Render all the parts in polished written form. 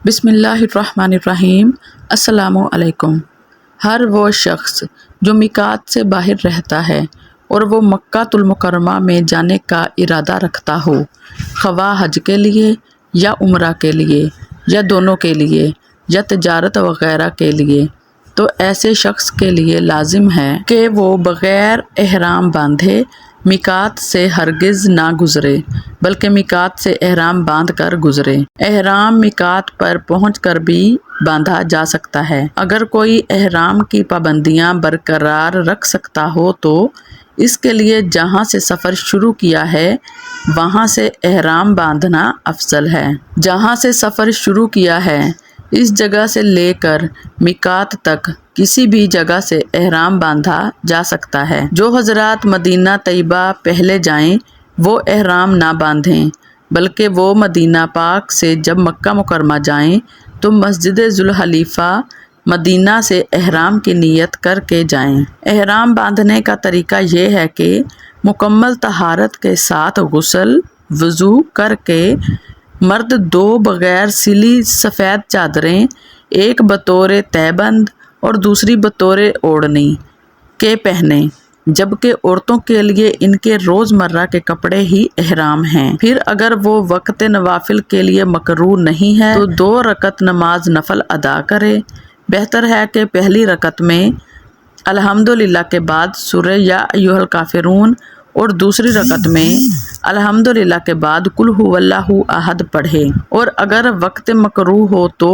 بسم اللہ الرحمن الرحیم۔ السلام علیکم۔ ہر وہ شخص جو میقات سے باہر رہتا ہے اور وہ مکہ المکرمہ میں جانے کا ارادہ رکھتا ہو، خواہ حج کے لیے یا عمرہ کے لیے یا دونوں کے لیے یا تجارت وغیرہ کے لیے، تو ایسے شخص کے لیے لازم ہے کہ وہ بغیر احرام باندھے میقات سے ہرگز نہ گزرے، بلکہ میقات سے احرام باندھ کر گزرے۔ احرام میقات پر پہنچ کر بھی باندھا جا سکتا ہے۔ اگر کوئی احرام کی پابندیاں برقرار رکھ سکتا ہو تو اس کے لیے جہاں سے سفر شروع کیا ہے وہاں سے احرام باندھنا افضل ہے۔ جہاں سے سفر شروع کیا ہے اس جگہ سے لے کر میقات تک کسی بھی جگہ سے احرام باندھا جا سکتا ہے۔ جو حضرات مدینہ طیبہ پہلے جائیں وہ احرام نہ باندھیں، بلکہ وہ مدینہ پاک سے جب مکہ مکرمہ جائیں تو مسجد ذوالحلیفہ مدینہ سے احرام کی نیت کر کے جائیں۔ احرام باندھنے کا طریقہ یہ ہے کہ مکمل طہارت کے ساتھ غسل وضو کر کے مرد دو بغیر سلی سفید چادریں، ایک بطور تہبند اور دوسری بطور اوڑھنی کے پہنیں، جبکہ عورتوں کے لیے ان کے روزمرہ کے کپڑے ہی احرام ہیں۔ پھر اگر وہ وقت نوافل کے لیے مکروہ نہیں ہے تو 2 رکعت نماز نفل ادا کرے۔ بہتر ہے کہ پہلی رکعت میں الحمدللہ کے بعد سورہ یا ایھا الکافرون اور دوسری رکعت میں الحمدللہ کے بعد قل ھو اللہ احد پڑھے، اور اگر وقت مکروہ ہو تو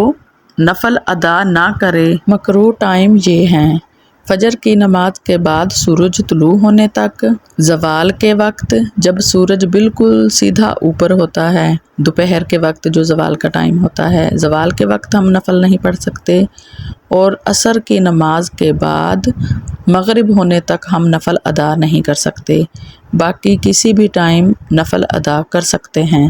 نفل ادا نہ کرے۔ مکروہ ٹائم یہ ہیں: فجر کی نماز کے بعد سورج طلوع ہونے تک، زوال کے وقت جب سورج بالکل سیدھا اوپر ہوتا ہے، دوپہر کے وقت جو زوال کا ٹائم ہوتا ہے، زوال کے وقت ہم نفل نہیں پڑھ سکتے، اور عصر کی نماز کے بعد مغرب ہونے تک ہم نفل ادا نہیں کر سکتے۔ باقی کسی بھی ٹائم نفل ادا کر سکتے ہیں۔